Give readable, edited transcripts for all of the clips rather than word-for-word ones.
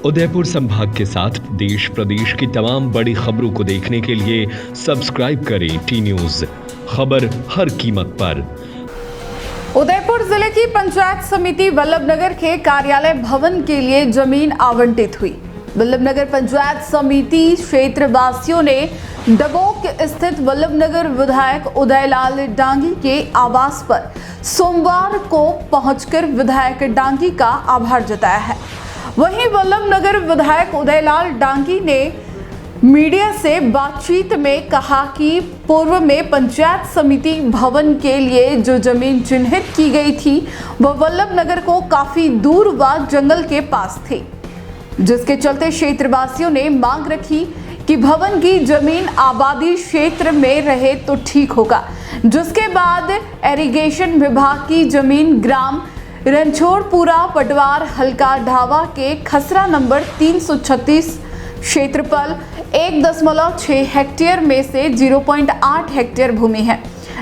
उदयपुर संभाग के साथ देश प्रदेश की तमाम बड़ी खबरों को देखने के लिए सब्सक्राइब करें टी न्यूज, खबर हर कीमत पर। उदयपुर जिले की पंचायत समिति वल्लभनगर के कार्यालय भवन के लिए जमीन आवंटित हुई। वल्लभनगर पंचायत समिति क्षेत्र वासियों ने डबोक स्थित वल्लभनगर विधायक उदयलाल डांगी के आवास पर सोमवार को पहुंचकर विधायक डांगी का आभार जताया है। वहीं वल्लभनगर विधायक उदयलाल डांगी ने मीडिया से बातचीत में कहा कि पूर्व में पंचायत समिति भवन के लिए जो जमीन चिन्हित की गई थी वह वल्लभनगर को काफी दूर व जंगल के पास थी, जिसके चलते क्षेत्रवासियों ने मांग रखी कि भवन की जमीन आबादी क्षेत्र में रहे तो ठीक होगा। जिसके बाद इरिगेशन विभाग की जमीन ग्राम रणछोड़पुरा पटवार हल्का ढावा के खसरा नंबर 336 क्षेत्रफल 1.6 हेक्टेयर में से 0.8 हेक्टेयर भूमि है,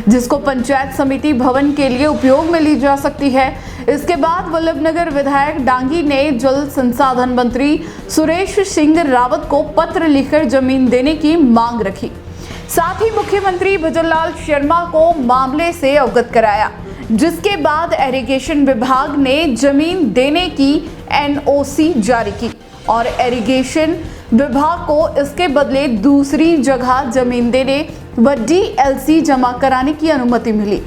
जिसको पंचायत समिति भवन के लिए उपयोग में ली जा सकती है। इसके बाद वल्लभनगर विधायक डांगी ने जल संसाधन मंत्री सुरेश सिंह रावत को पत्र लिखकर जमीन देने की मांग रखी। साथ ही मुख्यमंत्री भजनलाल शर्मा को मामले से अवगत कराया, जिसके बाद इरिगेशन विभाग ने जमीन देने की एनओसी जारी की और इरिगेशन विभाग को इसके बदले दूसरी जगह जमीन देने व डीएलसी जमा कराने की अनुमति मिली।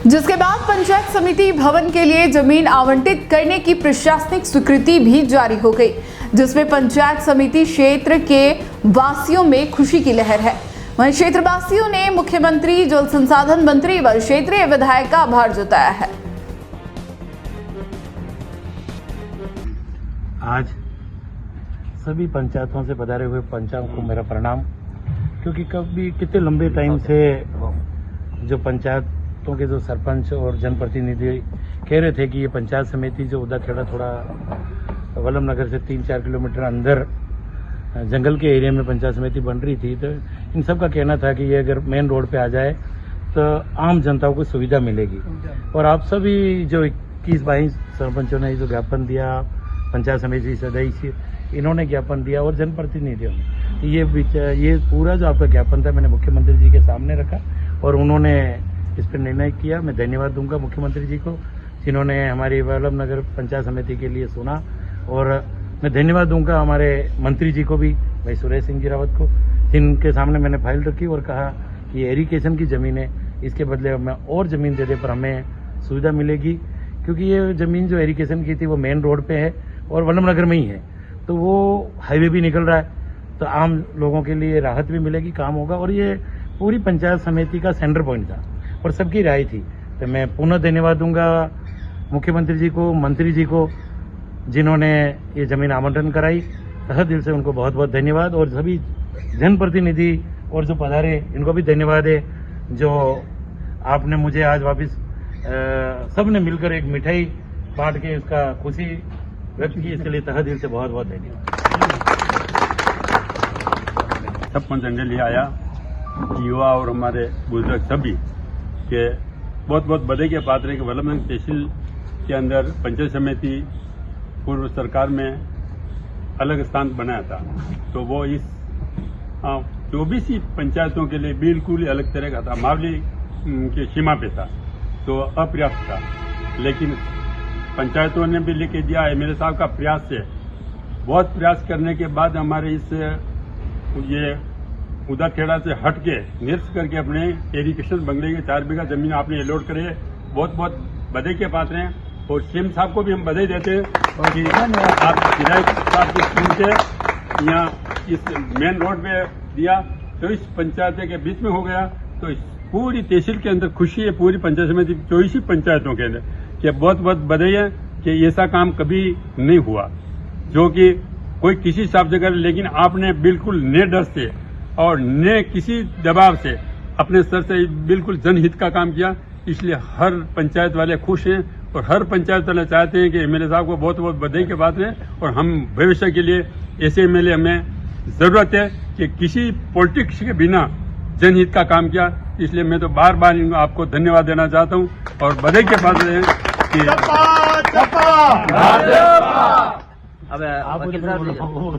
जिसके बाद पंचायत समिति भवन के लिए जमीन आवंटित करने की प्रशासनिक स्वीकृति भी जारी हो गई, जिसमें पंचायत समिति क्षेत्र के वासियों में खुशी की लहर है। वहीं क्षेत्रवासियों ने मुख्यमंत्री, जल संसाधन मंत्री व क्षेत्रीय विधायक का आभार जताया है। आज सभी पंचायतों से पधारे हुए पंचायत को मेरा प्रणाम, क्योंकि कभी कितने लंबे टाइम से जो पंचायतों के जो सरपंच और जनप्रतिनिधि कह रहे थे कि ये पंचायत समिति जो उदाखेड़ा थोड़ा वल्लभनगर से 3-4 किलोमीटर अंदर जंगल के एरिया में पंचायत समिति बन रही थी, तो इन सब का कहना था कि ये अगर मेन रोड पे आ जाए तो आम जनता को सुविधा मिलेगी। और आप सभी जो 21-22 सरपंचों ने जो ज्ञापन दिया, पंचायत समिति सदस्य इन्होंने ज्ञापन दिया और जनप्रतिनिधियों ने, ये पूरा जो आपका ज्ञापन था मैंने मुख्यमंत्री जी के सामने रखा और उन्होंने इस पर निर्णय किया। मैं धन्यवाद दूंगा मुख्यमंत्री जी को, जिन्होंने हमारी वल्लभनगर पंचायत समिति के लिए सुना, और मैं धन्यवाद दूंगा हमारे मंत्री जी को भी, भाई सुरेश सिंह जी रावत को, जिनके सामने मैंने फाइल रखी और कहा कि ये इरिगेशन की जमीन है, इसके बदले में और जमीन दे दे पर हमें सुविधा मिलेगी, क्योंकि ये जमीन जो इरिगेशन की थी वो मेन रोड पे है और वल्लभनगर में ही है, तो वो हाईवे भी निकल रहा है, तो आम लोगों के लिए राहत भी मिलेगी, काम होगा। और ये पूरी पंचायत समिति का सेंटर पॉइंट था और सबकी राय थी। तो मैं पुनः धन्यवाद दूंगा मुख्यमंत्री जी को, मंत्री जी को, जिन्होंने ये जमीन आवंटन कराई। तहे दिल से उनको बहुत बहुत धन्यवाद, और सभी जनप्रतिनिधि और जो पधारे इनको भी धन्यवाद है, जो आपने मुझे आज वापस सबने मिलकर एक मिठाई बांट के इसका खुशी व्यक्त की, इसके लिए तहे दिल से बहुत बहुत धन्यवाद। सब मंडल लिए आया, युवा और हमारे बुजुर्ग सभी के बहुत बहुत बधाई के पात्र है कि वल्लभनगर तहसील के अंदर पंचायत समिति पूर्व सरकार में अलग स्थान बनाया था, तो वो इस 24 ही पंचायतों के लिए बिल्कुल ही अलग तरह का था, मावली की सीमा पे था, तो अपर्याप्त था। लेकिन पंचायतों ने भी लेके दिया, एमएलए साहब का प्रयास से, बहुत प्रयास करने के बाद हमारे इस ये उदाखेड़ा से हट के निरस्त करके अपने इरिगेशन बंगले के 4 बीघा जमीन आपने अलॉट करे, बहुत बहुत बधाई के पात्र हैं। और सीएम साहब को भी हम बधाई देते हैं कि आप विधायक साहब की स्कीम से यहाँ इस मेन रोड पे दिया, तो इस पंचायत के बीच में हो गया, तो इस पूरी तहसील के अंदर खुशी है, पूरी पंचायत समिति 24 पंचायतों के अंदर, कि बहुत बहुत बधाई है कि ऐसा काम कभी नहीं हुआ, जो कि कोई किसी हिसाब से करे, लेकिन आपने बिल्कुल ने डर से और ने किसी दबाव से अपने स्तर से बिल्कुल जनहित का काम किया। इसलिए हर पंचायत वाले खुश हैं और हर पंचायत वाले चाहते हैं कि एमएलए साहब को बहुत बहुत बधाई के बात है, और हम भविष्य के लिए ऐसे एमएलए हमें जरूरत है कि किसी पॉलिटिक्स के बिना जनहित का काम किया। इसलिए मैं तो बार बार आपको धन्यवाद देना चाहता हूं और बधाई के पात्र हैं कि अब आप वकील उधर साहब बोलो,